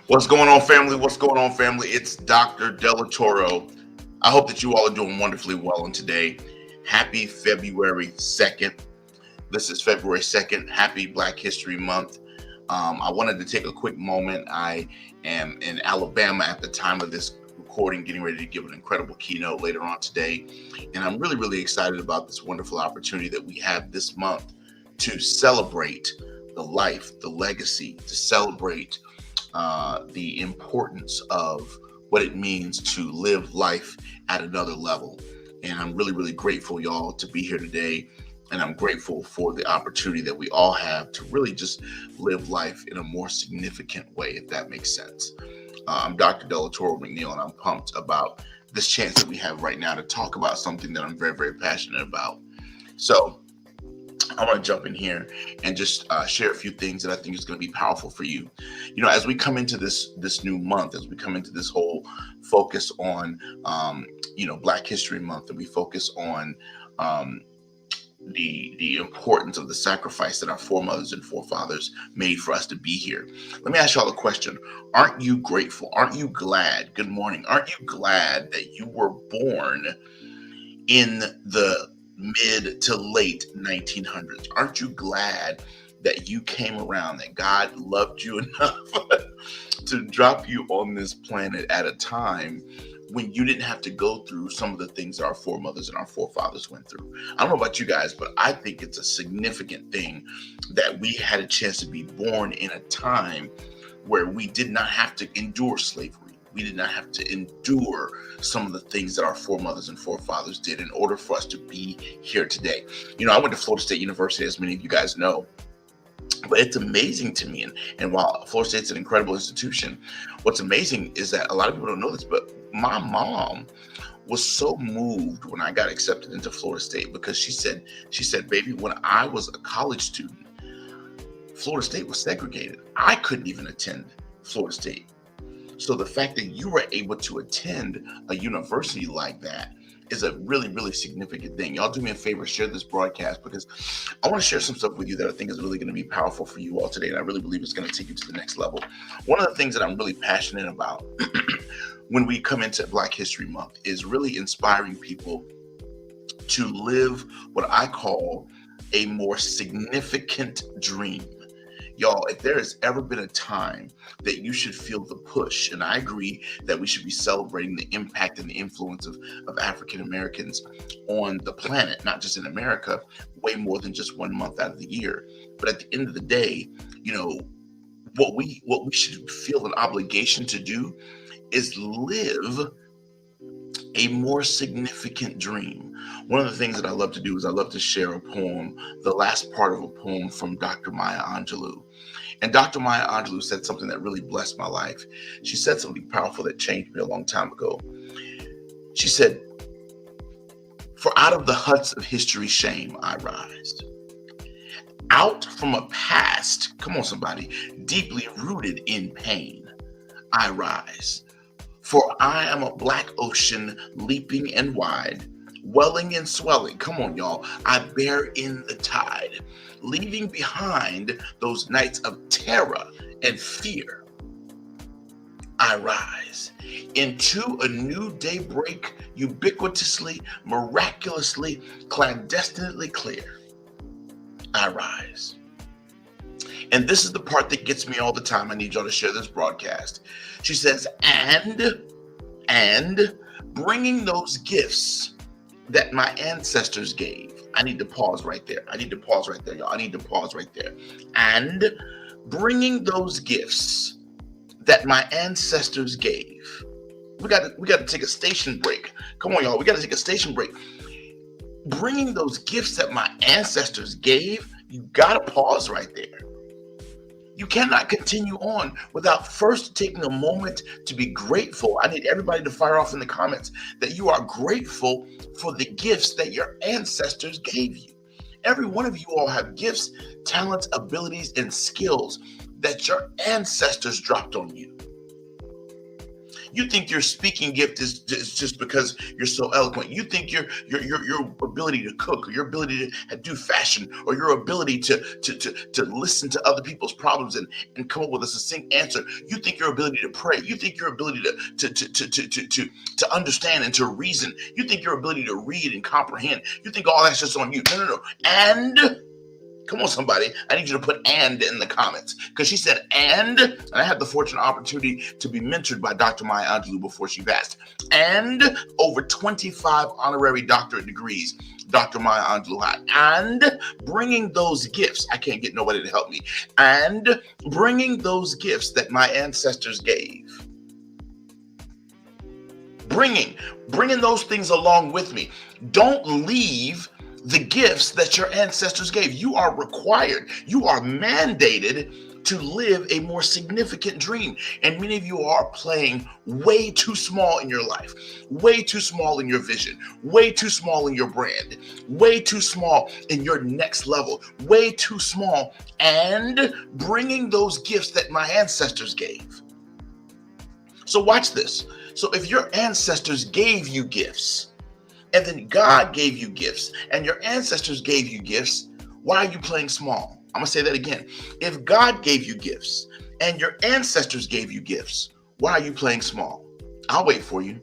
What's going on, family? What's going on, family? It's Dr. Delatorro. I hope that you all are doing wonderfully well. And today, happy February 2nd. This is February 2nd. Happy Black History Month. I wanted to take a quick moment. I am in Alabama at the time of this recording, getting ready to give an incredible keynote later on today. And I'm really, really excited about this wonderful opportunity that we have this month to celebrate the life, the legacy, to celebrate the importance of what it means to live life at another level. And I'm really, really grateful, y'all, to be here today. And I'm grateful for the opportunity that we all have to really just live life in a more significant way, if that makes sense. I'm Dr. Delatorro McNeil, and I'm pumped about this chance that we have right now to talk about something that I'm very, very passionate about. So, I want to jump in here and just share a few things that I think is going to be powerful for you. You know, as we come into this new month, as we come into this whole focus on, Black History Month, and we focus on the importance of the sacrifice that our foremothers and forefathers made for us to be here. Let me ask y'all a question. Aren't you grateful? Aren't you glad? Good morning. Aren't you glad that you were born in the mid to late 1900s? Aren't you glad that you came around, that God loved you enough to drop you on this planet at a time when you didn't have to go through some of the things that our foremothers and our forefathers went through? I don't know about you guys, but I think it's a significant thing that we had a chance to be born in a time where we did not have to endure slavery. We did not have to endure some of the things that our foremothers and forefathers did in order for us to be here today. You know, I went to Florida State University, as many of you guys know, but it's amazing to me. And while Florida State's an incredible institution, what's amazing is that a lot of people don't know this, but my mom was so moved when I got accepted into Florida State, because she said, baby, when I was a college student, Florida State was segregated. I couldn't even attend Florida State. So the fact that you were able to attend a university like that is a really, really significant thing. Y'all do me a favor, share this broadcast, because I want to share some stuff with you that I think is really going to be powerful for you all today. And I really believe it's going to take you to the next level. One of the things that I'm really passionate about when we come into Black History Month is really inspiring people to live what I call a more significant dream. Y'all, if there has ever been a time that you should feel the push, and I agree that we should be celebrating the impact and the influence of African Americans on the planet, not just in America, way more than just 1 month out of the year. But at the end of the day, you know, what we should feel an obligation to do is live a more significant dream. One of the things that I love to do is I love to share a poem, the last part of a poem from Dr. Maya Angelou. And Dr. Maya Angelou said something that really blessed my life. She said something powerful that changed me a long time ago. She said, "For out of the huts of history's shame I rise. Out from a past, come on somebody, deeply rooted in pain, I rise. For I am a black ocean, leaping and wide, welling and swelling. Come on, y'all. I bear in the tide, leaving behind those nights of terror and fear. I rise into a new daybreak, ubiquitously, miraculously, clandestinely clear. I rise." And this is the part that gets me all the time. I need y'all to share this broadcast. She says, and bringing those gifts that my ancestors gave. I need to pause right there. I need to pause right there, y'all. I need to pause right there. And bringing those gifts that my ancestors gave. We got to take a station break. Come on, y'all. We got to take a station break. Bringing those gifts that my ancestors gave, you got to pause right there. You cannot continue on without first taking a moment to be grateful. I need everybody to fire off in the comments that you are grateful for the gifts that your ancestors gave you. Every one of you all have gifts, talents, abilities, and skills that your ancestors dropped on you. You think your speaking gift is just because you're so eloquent. You think your ability to cook, or your ability to do fashion, or your ability to listen to other people's problems and come up with a succinct answer. You think your ability to pray. You think your ability to understand and to reason. You think your ability to read and comprehend. You think all that's just on you. No, no, no. And come on, somebody. I need you to put "and" in the comments, because she said and I had the fortunate opportunity to be mentored by Dr. Maya Angelou before she passed. And over 25 honorary doctorate degrees Dr. Maya Angelou had. And bringing those gifts, I can't get nobody to help me. And bringing those gifts that my ancestors gave. Bringing those things along with me. Don't leave the gifts that your ancestors gave. You are required, you are mandated to live a more significant dream. And many of you are playing way too small in your life, way too small in your vision, way too small in your brand, way too small in your next level, way too small, and bringing those gifts that my ancestors gave. So watch this. So if your ancestors gave you gifts, and then God gave you gifts, and your ancestors gave you gifts, why are you playing small? I'm going to say that again. If God gave you gifts, and your ancestors gave you gifts, why are you playing small? I'll wait for you.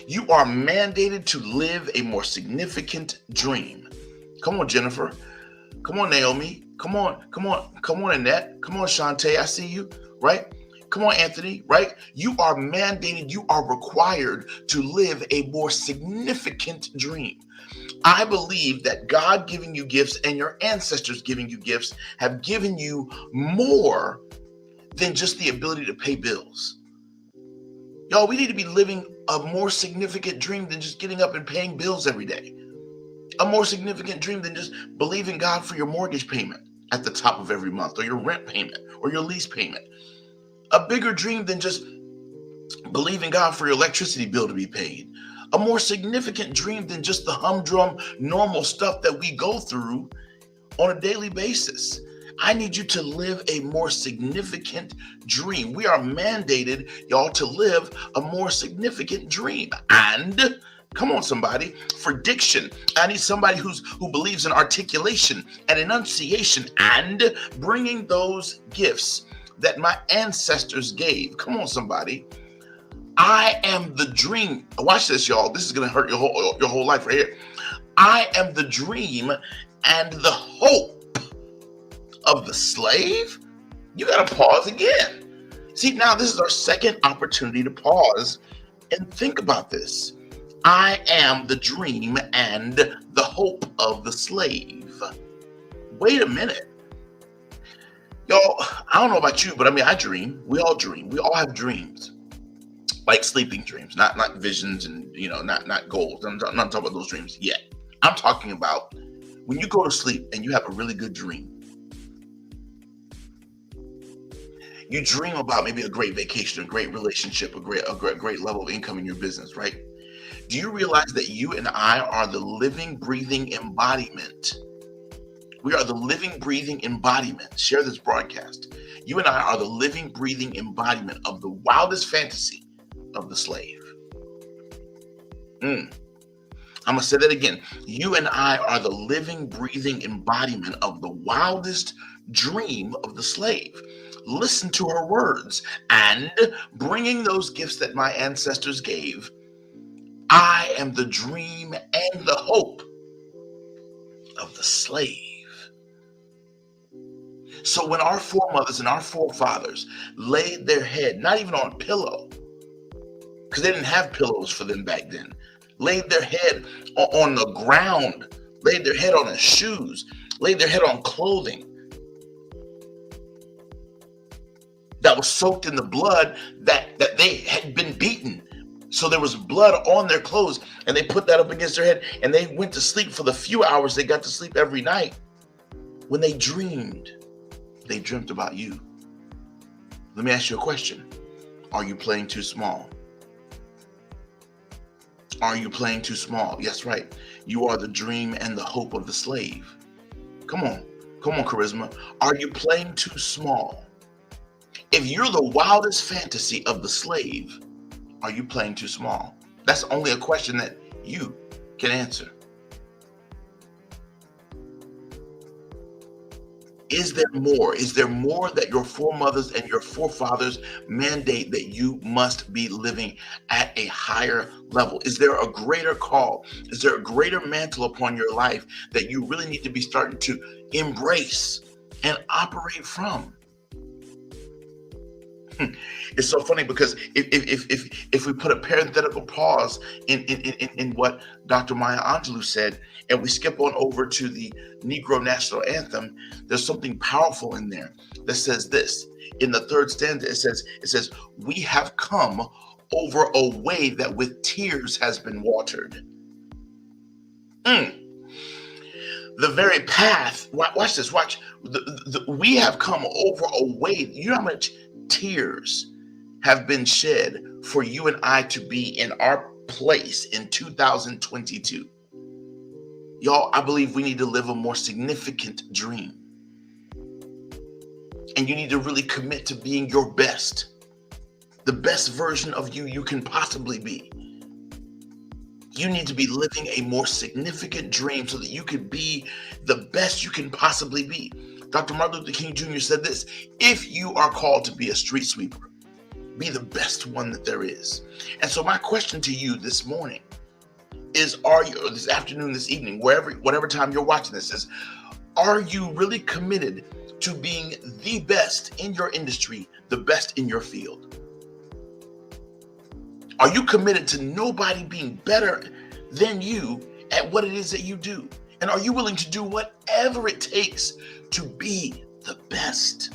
You are mandated to live a more significant dream. Come on, Jennifer. Come on, Naomi. Come on, Annette. Come on, Shantae. I see you, right? Come on, Anthony, right? You are mandated, you are required to live a more significant dream. I believe that God giving you gifts and your ancestors giving you gifts have given you more than just the ability to pay bills. Y'all, we need to be living a more significant dream than just getting up and paying bills every day. A more significant dream than just believing God for your mortgage payment at the top of every month, or your rent payment, or your lease payment. A bigger dream than just believing God for your electricity bill to be paid. A more significant dream than just the humdrum normal stuff that we go through on a daily basis. I need you to live a more significant dream. We are mandated, y'all, to live a more significant dream. And come on, somebody. For diction, I need somebody who believes in articulation and enunciation and bringing those gifts that my ancestors gave. Come on, somebody. I am the dream. Watch this, y'all. This is going to hurt your whole life right here. I am the dream and the hope of the slave. You got to pause again. See, now this is our second opportunity to pause and think about this. I am the dream and the hope of the slave. Wait a minute. Y'all, I don't know about you, but I mean, I dream. We all dream. We all have dreams, like sleeping dreams, not visions and, not goals. I'm not talking about those dreams yet. I'm talking about when you go to sleep and you have a really good dream. You dream about maybe a great vacation, a great relationship, a great level of income in your business, right? Do you realize that you and I are the living, breathing embodiment? We are the living, breathing embodiment. Share this broadcast. You and I are the living, breathing embodiment of the wildest fantasy of the slave. I'm going to say that again. You and I are the living, breathing embodiment of the wildest dream of the slave. Listen to her words. And bringing those gifts that my ancestors gave, I am the dream and the hope of the slave. So when our foremothers and our forefathers laid their head, not even on a pillow, because they didn't have pillows for them back then, laid their head on the ground, laid their head on their shoes, laid their head on clothing that was soaked in the blood that they had been beaten. So there was blood on their clothes, and they put that up against their head, and they went to sleep for the few hours they got to sleep every night. When they dreamed about you. Let me ask you a question. Are you playing too small? Are you playing too small? Yes, right. You are the dream and the hope of the slave. Come on, Charisma. Are you playing too small? If you're the wildest fantasy of the slave, are you playing too small? That's only a question that you can answer. Is there more? Is there more that your foremothers and your forefathers mandate that you must be living at a higher level? Is there a greater call? Is there a greater mantle upon your life that you really need to be starting to embrace and operate from? It's so funny because if we put a parenthetical pause in what Dr. Maya Angelou said, and we skip on over to the Negro National Anthem, there's something powerful in there that says this. In the third stanza, it says, we have come over a way that with tears has been watered. The very path, watch this, watch. We have come over a way, you know how much tears have been shed for you and I to be in our place in 2022. Y'all, I believe we need to live a more significant dream. And you need to really commit to being your best, the best version of you can possibly be. You need to be living a more significant dream so that you can be the best you can possibly be. Dr. Martin Luther King Jr. said this: if you are called to be a street sweeper, be the best one that there is. And so my question to you this morning is, or this afternoon, this evening, whatever time you're watching this is, are you really committed to being the best in your industry, the best in your field? Are you committed to nobody being better than you at what it is that you do? And are you willing to do whatever it takes to be the best?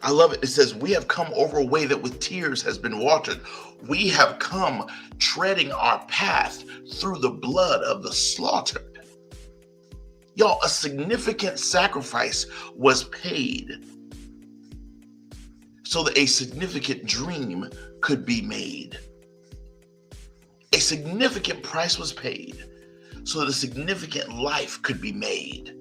I love it. It says, we have come over a way that with tears has been watered. We have come treading our path through the blood of the slaughtered. Y'all, a significant sacrifice was paid so that a significant dream could be made. A significant price was paid so that a significant life could be made.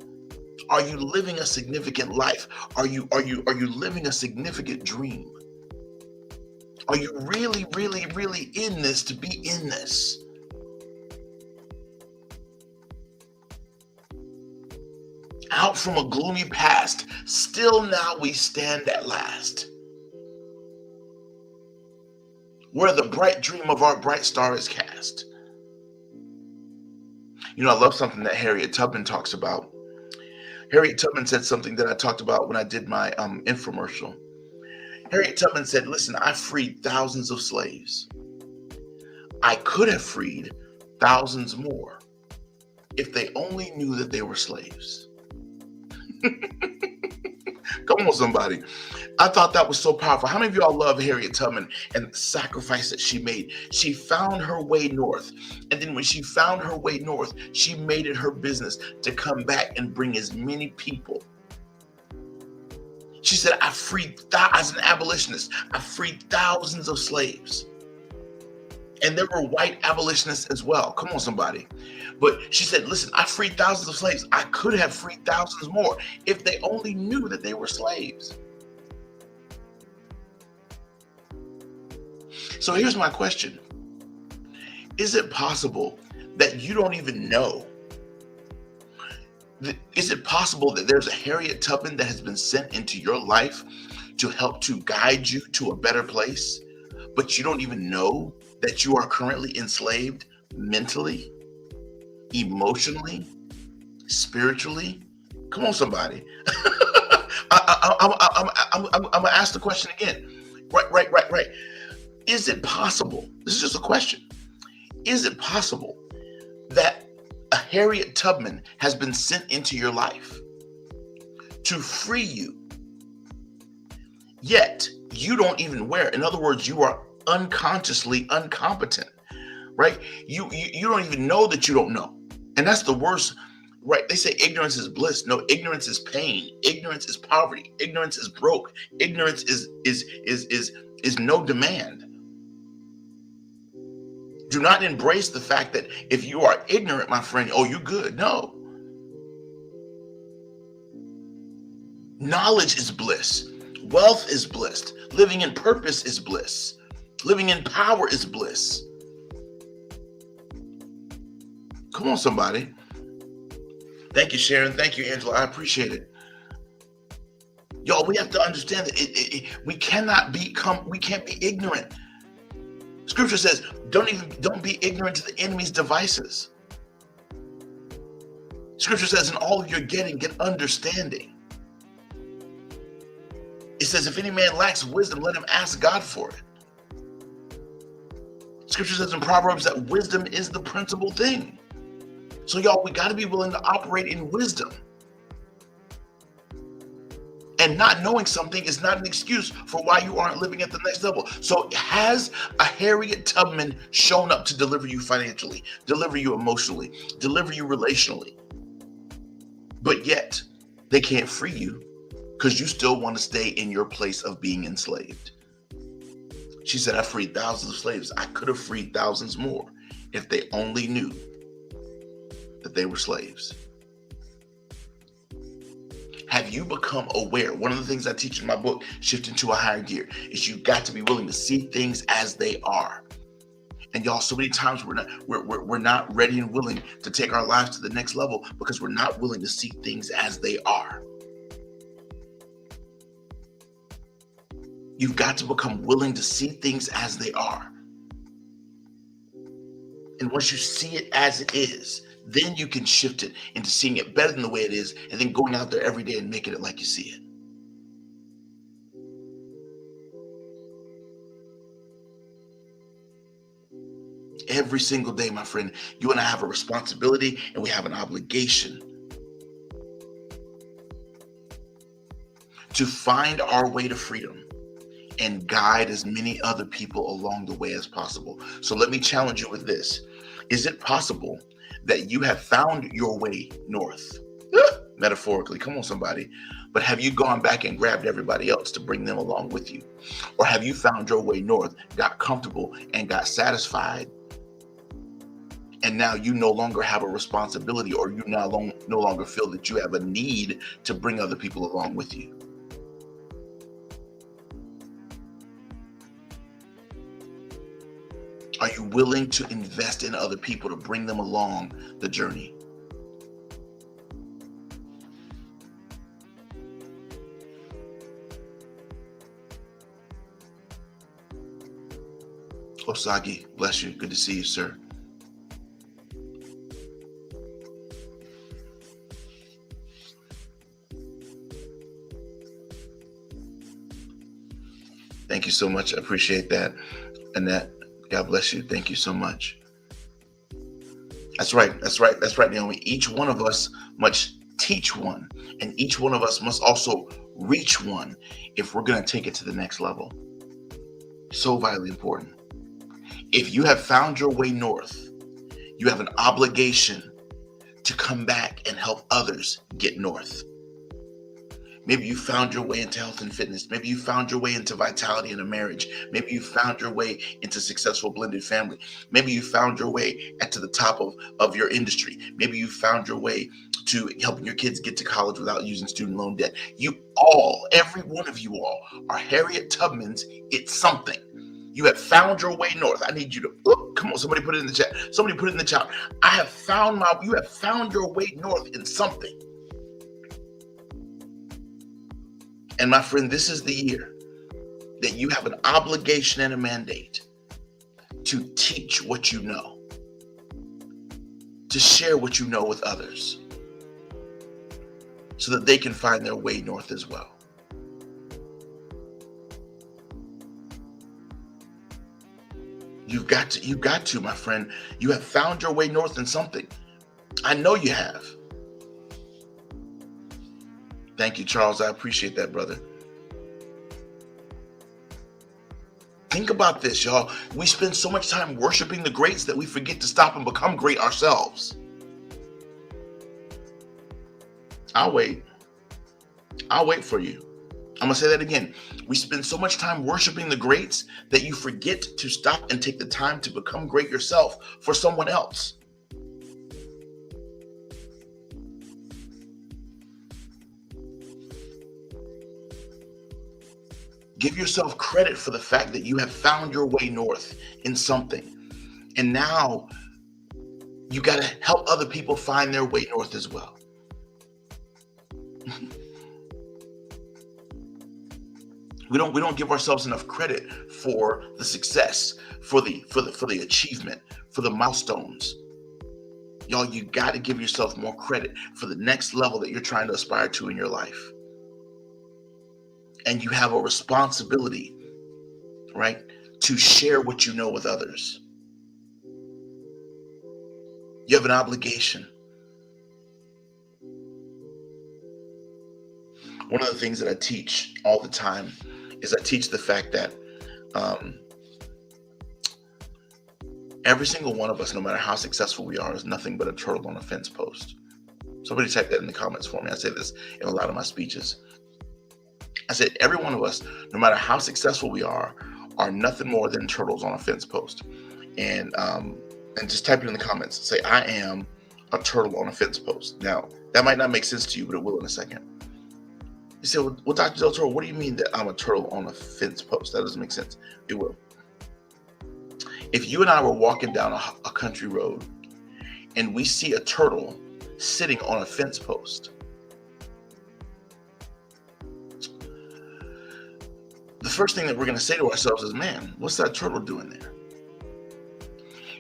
Are you living a significant life? Are you living a significant dream? Are you really, really, really in this to be in this? Out from a gloomy past, still now we stand at last, where the bright dream of our bright star is cast. You know, I love something that Harriet Tubman talks about. Harriet Tubman said something that I talked about when I did my infomercial. Harriet Tubman said, listen, I freed thousands of slaves. I could have freed thousands more if they only knew that they were slaves. Come on, somebody. I thought that was so powerful. How many of y'all love Harriet Tubman and the sacrifice that she made? She found her way north. And then when she found her way north, she made it her business to come back and bring as many people. She said, as an abolitionist, I freed thousands of slaves. And there were white abolitionists as well. Come on, somebody. But she said, listen, I freed thousands of slaves. I could have freed thousands more if they only knew that they were slaves. So here's my question. Is it possible that you don't even know? Is it possible that there's a Harriet Tubman that has been sent into your life to help to guide you to a better place, but you don't even know that you are currently enslaved mentally, emotionally, spiritually? Come on, somebody. I'm gonna ask the question again. Right. Is it possible? This is just a question. Is it possible that a Harriet Tubman has been sent into your life to free you, yet you don't even wear it? In other words, you are unconsciously incompetent, right? You don't even know that you don't know. And that's the worst, right? They say ignorance is bliss. No, ignorance is pain. Ignorance is poverty. Ignorance is broke. Ignorance is no demand. Do not embrace the fact that if you are ignorant, my friend, oh, you good. No. Knowledge is bliss. Wealth is bliss. Living in purpose is bliss. Living in power is bliss. Come on, somebody. Thank you, Sharon. Thank you, Angela. I appreciate it. Y'all, we have to understand that we can't be ignorant. Scripture says, don't be ignorant to the enemy's devices. Scripture says, in all of your getting, get understanding. It says, if any man lacks wisdom, let him ask God for it. Scripture says in Proverbs that wisdom is the principal thing. So y'all, we got to be willing to operate in wisdom. And not knowing something is not an excuse for why you aren't living at the next level. So has a Harriet Tubman shown up to deliver you financially, deliver you emotionally, deliver you relationally? But yet they can't free you because you still want to stay in your place of being enslaved. She said, I freed thousands of slaves. I could have freed thousands more if they only knew that they were slaves. Have you become aware? One of the things I teach in my book, Shifting to a Higher Gear, is you got to be willing to see things as they are. And y'all, so many times we're not ready and willing to take our lives to the next level because we're not willing to see things as they are. You've got to become willing to see things as they are. And once you see it as it is, then you can shift it into seeing it better than the way it is, and then going out there every day and making it like you see it. Every single day, my friend, you and I have a responsibility and we have an obligation to find our way to freedom and guide as many other people along the way as possible. So let me challenge you with this. Is it possible that you have found your way north? Metaphorically, come on, somebody. But have you gone back and grabbed everybody else to bring them along with you? Or have you found your way north, got comfortable, and got satisfied? And now you no longer have a responsibility, or you now no longer feel that you have a need to bring other people along with you. Are you willing to invest in other people to bring them along the journey? Osagi, bless you. Good to see you, sir. Thank you so much. I appreciate that. Annette, God bless you. Thank you so much. That's right. That's right. That's right, Naomi. Each one of us must teach one, and each one of us must also reach one if we're going to take it to the next level. So vitally important. If you have found your way north, you have an obligation to come back and help others get north. Maybe you found your way into health and fitness. Maybe you found your way into vitality in a marriage. Maybe you found your way into successful blended family. Maybe you found your way to the top of your industry. Maybe you found your way to helping your kids get to college without using student loan debt. You all, every one of you all, are Harriet Tubman's It's Something. You have found your way north. I need you to, come on, somebody put it in the chat. Somebody put it in the chat. You have found your way north in something. And my friend, this is the year that you have an obligation and a mandate to teach what you know, to share what you know with others, so that they can find their way north as well. You've got to, my friend. You have found your way north in something. I know you have. Thank you, Charles. I appreciate that, brother. Think about this, y'all. We spend so much time worshiping the greats that we forget to stop and become great ourselves. I'll wait. I'll wait for you. I'm going to say that again. We spend so much time worshiping the greats that you forget to stop and take the time to become great yourself for someone else. Give yourself credit for the fact that you have found your way north in something. And now you got to help other people find their way north as well. We don't give ourselves enough credit for the success, for the achievement, for the milestones. Y'all, you got to give yourself more credit for the next level that you're trying to aspire to in your life. And you have a responsibility, right, to share what you know with others. You have an obligation. One of the things that I teach all the time is I teach the fact that every single one of us, no matter how successful we are, is nothing but a turtle on a fence post. Somebody type that in the comments for me. I say this in a lot of my speeches. I said, every one of us, no matter how successful we are nothing more than turtles on a fence post. And just type it in the comments. Say, I am a turtle on a fence post. Now, that might not make sense to you, but it will in a second. You say, well, Dr. Delatorro, what do you mean that I'm a turtle on a fence post? That doesn't make sense. It will. If you and I were walking down a country road and we see a turtle sitting on a fence post, the first thing that we're going to say to ourselves is, man, what's that turtle doing there?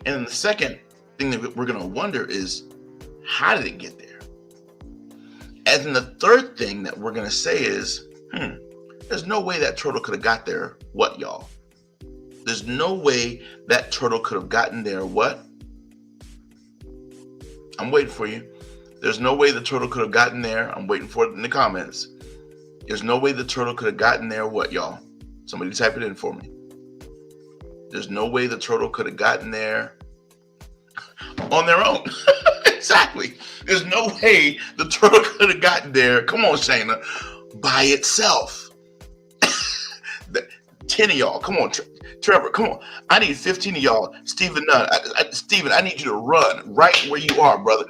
And then the second thing that we're going to wonder is, how did it get there? And then the third thing that we're going to say is, there's no way that turtle could have got there. What, y'all? There's no way that turtle could have gotten there. What? I'm waiting for you. There's no way the turtle could have gotten there. I'm waiting for it in the comments. There's no way the turtle could have gotten there. What, y'all? Somebody type it in for me. There's no way the turtle could have gotten there on their own. Exactly. There's no way the turtle could have gotten there. Come on, Shayna. By itself. 10 of y'all. Come on, Trevor. Come on. I need 15 of y'all. Stephen Nunn. Stephen, I need you to run right where you are, brother.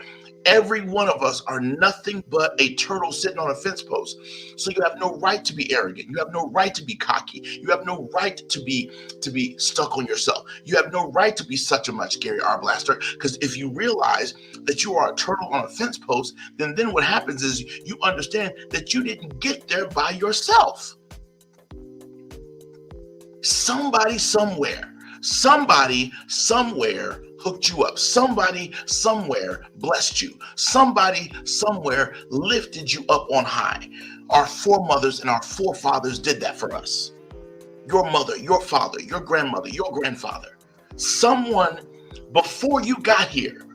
Every one of us are nothing but a turtle sitting on a fence post. So you have no right to be arrogant. You have no right to be cocky. You have no right to be stuck on yourself. You have no right to be such a much Gary R. Blaster. Because if you realize that you are a turtle on a fence post, then what happens is you understand that you didn't get there by yourself. Somebody somewhere hooked you up. Somebody somewhere blessed you. Somebody somewhere lifted you up on high. Our foremothers and our forefathers did that for us. Your mother, your father, your grandmother, your grandfather. Someone before you got here,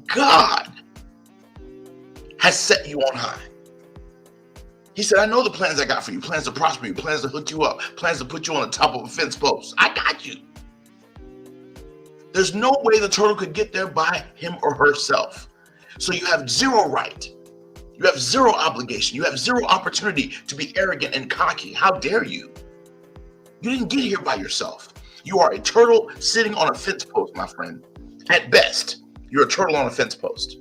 God has set you on high. He said, I know the plans I got for you, plans to prosper you, plans to hook you up, plans to put you on the top of a fence post. I got you. There's no way the turtle could get there by him or herself. So you have zero right. You have zero obligation. You have zero opportunity to be arrogant and cocky. How dare you? You didn't get here by yourself. You are a turtle sitting on a fence post, my friend. At best, you're a turtle on a fence post.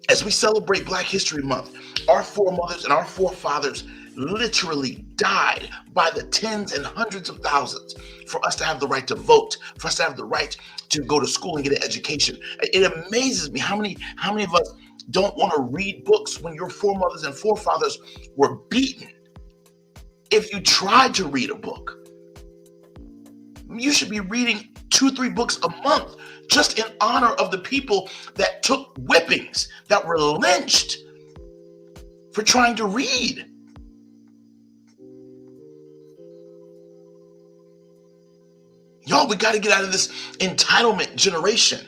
As we celebrate Black History Month, our foremothers and our forefathers literally died by the tens and hundreds of thousands for us to have the right to vote, for us to have the right to go to school and get an education. It amazes me how many of us don't want to read books when your foremothers and forefathers were beaten. If you tried to read a book, you should be reading 2-3 books a month just in honor of the people that took whippings, that were lynched for trying to read. Y'all, we got to get out of this entitlement generation.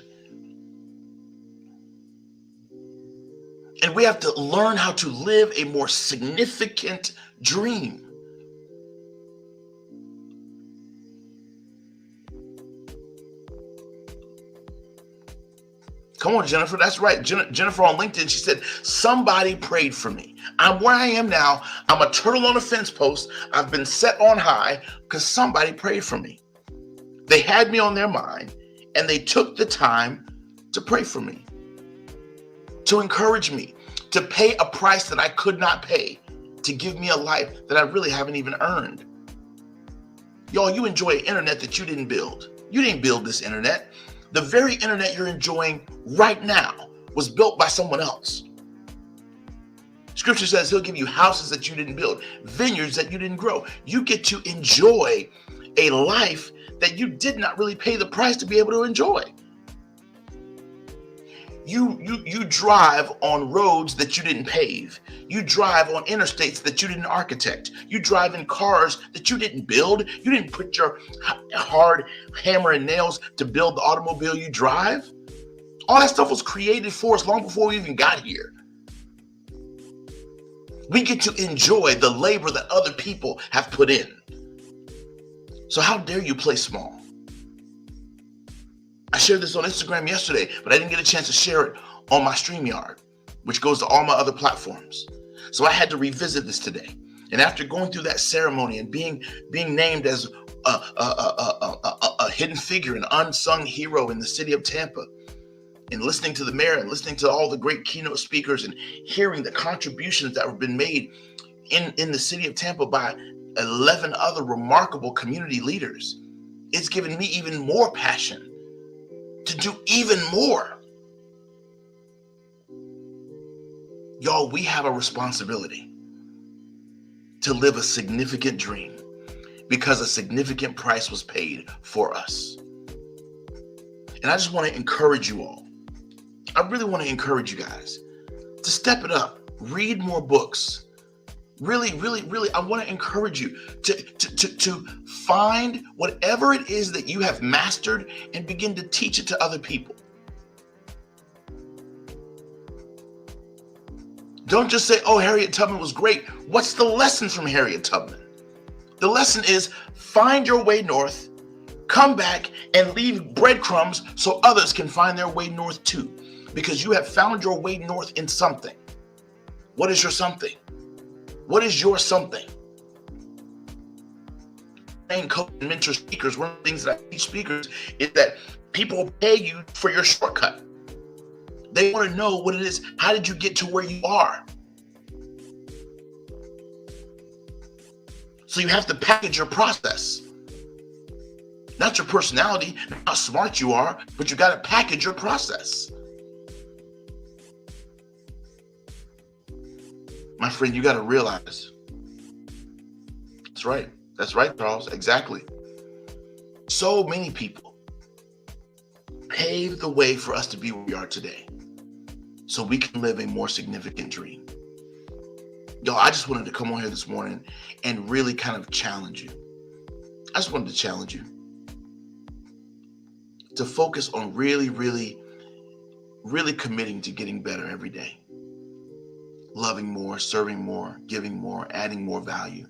And we have to learn how to live a more significant dream. Come on, Jennifer. That's right. Jennifer on LinkedIn, she said, somebody prayed for me. I'm where I am now. I'm a turtle on a fence post. I've been set on high because somebody prayed for me. They had me on their mind and they took the time to pray for me, to encourage me, to pay a price that I could not pay to give me a life that I really haven't even earned. Y'all, you enjoy an internet that you didn't build. You didn't build this internet. The very internet you're enjoying right now was built by someone else. Scripture says he'll give you houses that you didn't build, vineyards that you didn't grow. You get to enjoy a life that you did not really pay the price to be able to enjoy. You drive on roads that you didn't pave. You drive on interstates that you didn't architect. You drive in cars that you didn't build. You didn't put your hard hammer and nails to build the automobile you drive. All that stuff was created for us long before we even got here. We get to enjoy the labor that other people have put in. So how dare you play small? I shared this on Instagram yesterday, but I didn't get a chance to share it on my StreamYard, which goes to all my other platforms. So I had to revisit this today. And after going through that ceremony and being named as a hidden figure, an unsung hero in the city of Tampa, and listening to the mayor and listening to all the great keynote speakers and hearing the contributions that have been made in the city of Tampa by 11 other remarkable community leaders, it's given me even more passion to do even more. Y'all, we have a responsibility to live a significant dream because a significant price was paid for us. And I just want to encourage you all. I really want to encourage you guys to step it up, read more books. Really, I want to encourage you to find whatever it is that you have mastered and begin to teach it to other people. Don't just say, oh, Harriet Tubman was great. What's the lesson from Harriet Tubman? The lesson is find your way north, come back and leave breadcrumbs so others can find their way north too. Because you have found your way north in something. What is your something? What is your something? Train, coach, and mentor speakers, one of the things that I teach speakers is that people pay you for your shortcut. They want to know what it is. How did you get to where you are? So you have to package your process. Not your personality, not how smart you are, but you got to package your process. My friend, you got to realize. That's right. That's right, Charles. Exactly. So many people paved the way for us to be where we are today so we can live a more significant dream. Yo, I just wanted to come on here this morning and really kind of challenge you. I just wanted to challenge you to focus on really committing to getting better every day. Loving more, serving more, giving more, adding more value.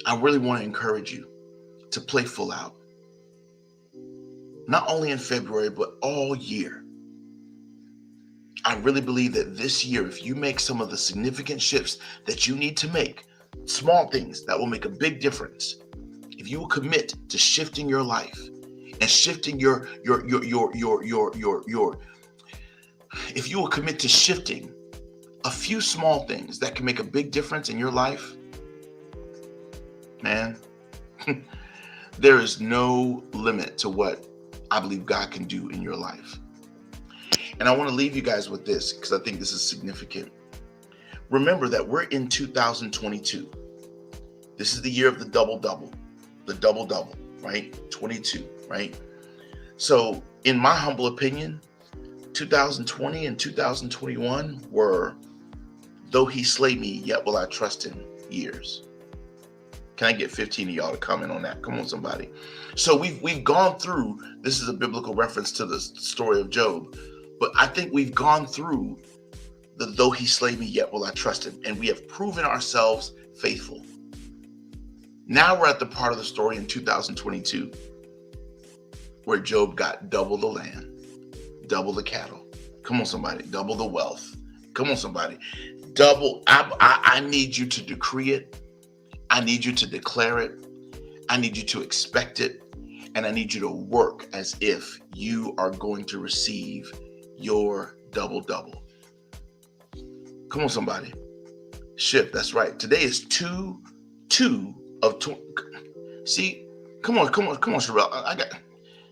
I really want to encourage you to play full out. Not only in February, but all year. I really believe that this year, if you make some of the significant shifts that you need to make, small things that will make a big difference, if you will commit to shifting your life and shifting if you will commit to shifting a few small things that can make a big difference in your life, man, there is no limit to what I believe God can do in your life. And I want to leave you guys with this because I think this is significant. Remember that we're in 2022. This is the year of the double-double, right? 22, right? So in my humble opinion, 2020 and 2021 were, though he slay me, yet will I trust him years. Can I get 15 of y'all to comment on that? Come on, somebody. So we've gone through, this is a biblical reference to the story of Job, but I think we've gone through the though he slay me, yet will I trust him. And we have proven ourselves faithful. Now we're at the part of the story in 2022 where Job got double the land, double the cattle. Come on, somebody. Double the wealth. Come on, somebody. Double. I need you to decree it. I need you to declare it. I need you to expect it. And I need you to work as if you are going to receive your double-double. Come on, somebody. Shift. That's right. Today is 2 of 20. See, come on, Sherelle. I got.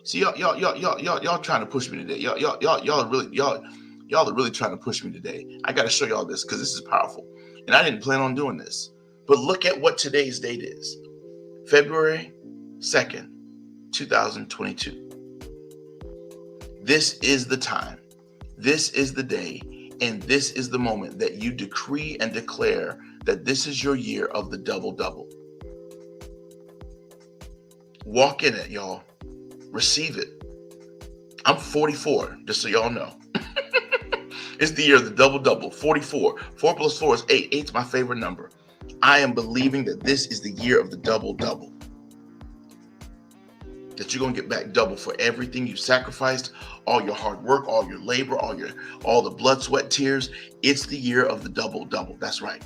See, y'all trying to push me today. Y'all are really trying to push me today. I got to show y'all this because this is powerful, and I didn't plan on doing this. But look at what today's date is: February 2nd, 2022. This is the time. This is the day. And this is the moment that you decree and declare that this is your year of the double-double. Walk in it, y'all. Receive it. I'm 44, just so y'all know. It's the year of the double-double. 44. 4 plus 4 is 8. 8's my favorite number. I am believing that this is the year of the double-double. That you're going to get back double for everything you sacrificed, all your hard work, all your labor, all the blood, sweat, tears. It's the year of the double-double. That's right.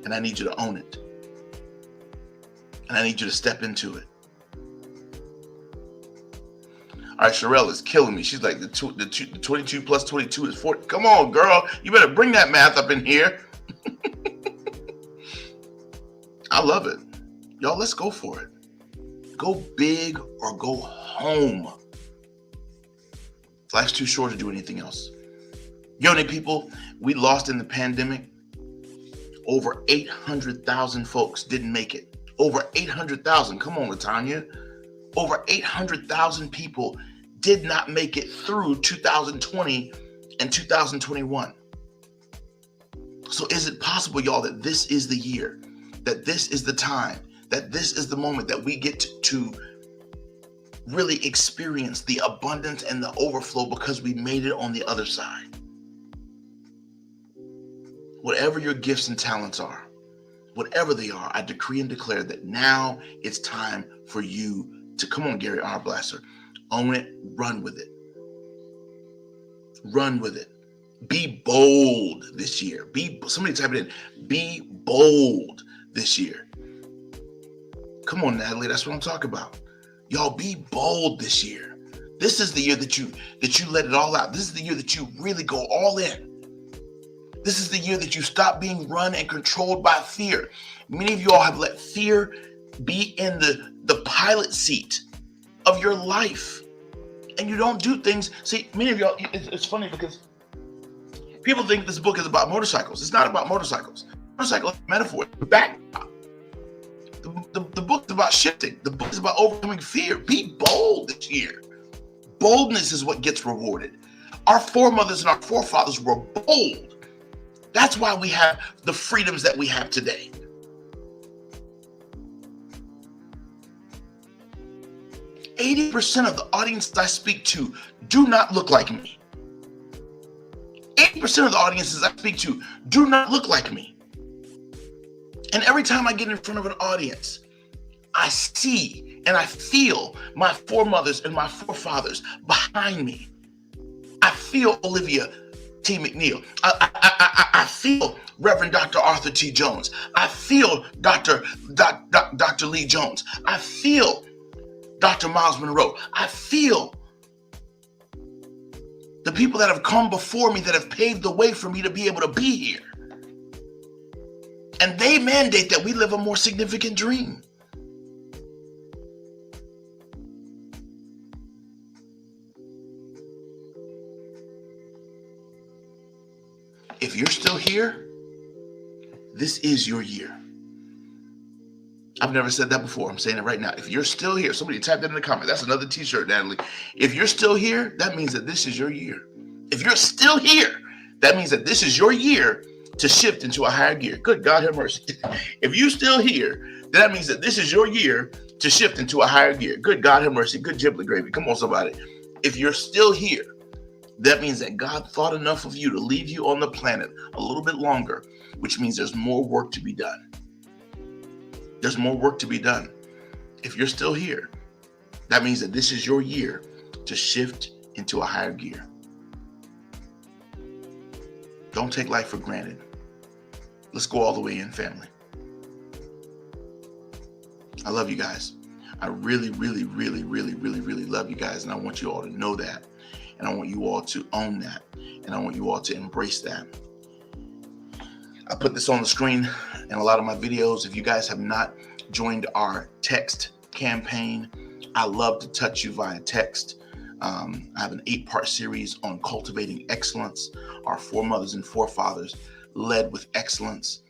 And I need you to own it. And I need you to step into it. All right, Sherelle is killing me. She's like, the 22 plus 22 is 40. Come on, girl. You better bring that math up in here. I love it. Y'all, let's go for it. Go big or go home. Life's too short to do anything else. You know how many people we lost in the pandemic? Over 800,000 folks didn't make it. Over 800,000. Come on, Latanya. Over 800,000 people did not make it through 2020 and 2021. So is it possible, y'all, that this is the year, that this is the time, that this is the moment that we get to really experience the abundance and the overflow because we made it on the other side? Whatever your gifts and talents are, whatever they are, I decree and declare that now it's time for you to, come on, Gary R. Blaster, own it, run with it. Run with it. Be bold this year. Somebody type it in. Be bold this year. Come on, Natalie, that's what I'm talking about. Y'all, be bold this year. This is the year that you let it all out. This is the year that you really go all in. This is the year that you stop being run and controlled by fear. Many of you all have let fear be in the pilot seat of your life. And you don't do things. See, many of y'all, it's funny because people think this book is about motorcycles. It's not about motorcycles. Motorcycle is a metaphor. Backdrop. The book is about shifting. The book is about overcoming fear. Be bold this year. Boldness is what gets rewarded. Our foremothers and our forefathers were bold. That's why we have the freedoms that we have today. %, of the audience I speak to do not look like me. 80% of the audiences I speak to do not look like me. And every time I get in front of an audience, I see and I feel my foremothers and my forefathers behind me. I feel Olivia T. McNeil. I feel Reverend Dr. Arthur T. Jones. I feel Dr. Lee Jones. I feel Dr. Miles Monroe. I feel the people that have come before me that have paved the way for me to be able to be here. And they mandate that we live a more significant dream. If you're still here, this is your year. I've never said that before. I'm saying it right now. If you're still here, somebody type that in the comment. That's another t-shirt, Natalie. If you're still here, that means that this is your year. If you're still here, that means that this is your year to shift into a higher gear. Good God have mercy. If you're still here, that means that this is your year to shift into a higher gear. Good God have mercy. Good giblet gravy. Come on, somebody. If you're still here, that means that God thought enough of you to leave you on the planet a little bit longer, which means there's more work to be done. There's more work to be done. If you're still here, that means that this is your year to shift into a higher gear. Don't take life for granted. Let's go all the way in, family. I love you guys. I really, really, really, really, really, really love you guys. And I want you all to know that. And I want you all to own that. And I want you all to embrace that. I put this on the screen in a lot of my videos. If you guys have not joined our text campaign, I love to touch you via text. I have an 8-part series on cultivating excellence, our foremothers and forefathers led with excellence.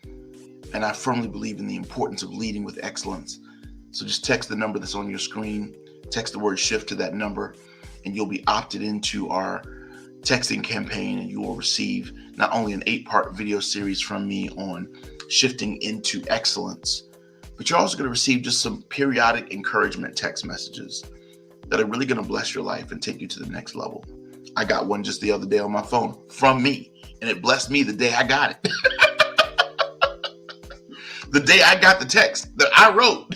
And I firmly believe in the importance of leading with excellence. So just text the number that's on your screen, text the word shift to that number, and you'll be opted into our texting campaign, and you will receive not only an 8-part video series from me on shifting into excellence, but you're also going to receive just some periodic encouragement text messages that are really going to bless your life and take you to the next level. I got one just the other day on my phone from me, and it blessed me the day I got it. The day I got the text that I wrote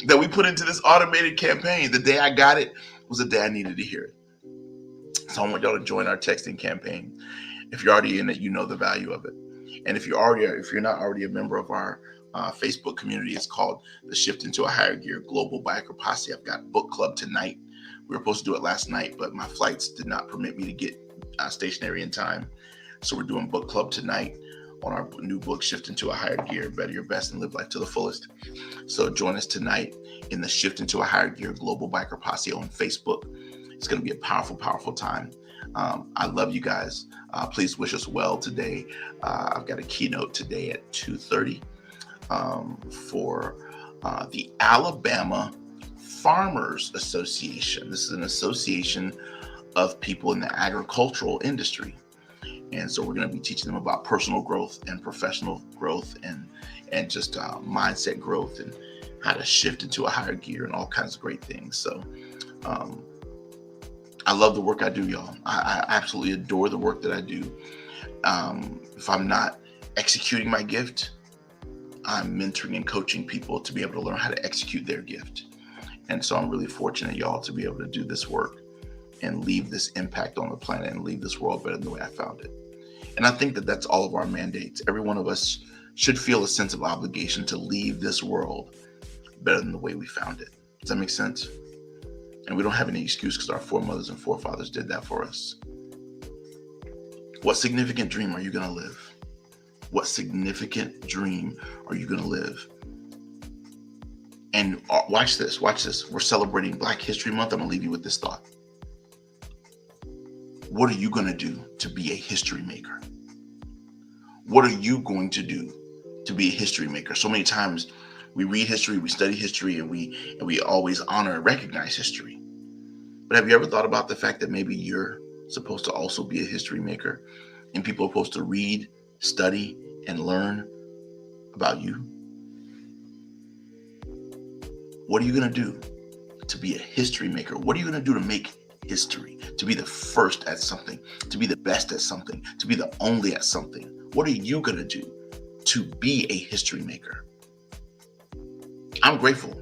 that we put into this automated campaign, the day I got it was the day I needed to hear it. So I want y'all to join our texting campaign. If you're already in it, you know the value of it. And if you're not already a member of our Facebook community, it's called the Shift into a Higher Gear Global Biker Posse. I've got book club tonight. We were supposed to do it last night, but my flights did not permit me to get stationary in time. So we're doing book club tonight on our new book, Shift into a Higher Gear, Better Your Best and Live Life to the Fullest. So join us tonight in the Shift into a Higher Gear Global Biker Posse on Facebook. It's going to be a powerful, powerful time. I love you guys. Please wish us well today. I've got a keynote today at 2:30 for the Alabama Farmers Association. This is an association of people in the agricultural industry. And so we're going to be teaching them about personal growth and professional growth and just mindset growth and how to shift into a higher gear and all kinds of great things. So I love the work I do, y'all. I absolutely adore the work that I do. If I'm not executing my gift, I'm mentoring and coaching people to be able to learn how to execute their gift. And so I'm really fortunate, y'all, to be able to do this work and leave this impact on the planet and leave this world better than the way I found it. And I think that that's all of our mandates. Every one of us should feel a sense of obligation to leave this world better than the way we found it. Does that make sense? And we don't have any excuse because our foremothers and forefathers did that for us. What significant dream are you going to live? What significant dream are you going to live? And watch this. We're celebrating Black History Month. I'm going to leave you with this thought. What are you going to do to be a history maker? What are you going to do to be a history maker? So many times we read history, we study history, and we always honor and recognize history. But have you ever thought about the fact that maybe you're supposed to also be a history maker, and people are supposed to read, study, and learn about you? What are you going to do to be a history maker? What are you going to do to make history, to be the first at something, to be the best at something, to be the only at something? What are you going to do to be a history maker? I'm grateful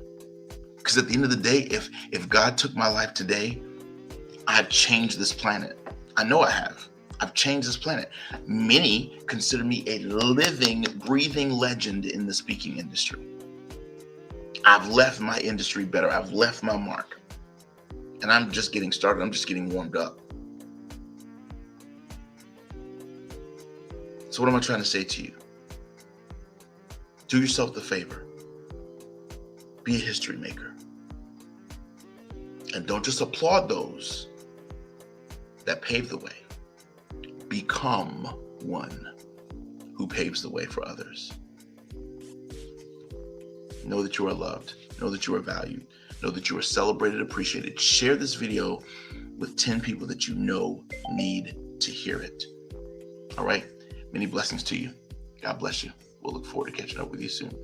because at the end of the day, if God took my life today, I've changed this planet. I know I have. I've changed this planet. Many consider me a living, breathing legend in the speaking industry. I've left my industry better. I've left my mark. And I'm just getting started. I'm just getting warmed up. So what am I trying to say to you? Do yourself the favor. Be a history maker. And don't just applaud those that pave the way. Become one who paves the way for others. Know that you are loved. Know that you are valued. Know that you are celebrated, appreciated. Share this video with 10 people that you know need to hear it. All right? Many blessings to you. God bless you. We'll look forward to catching up with you soon.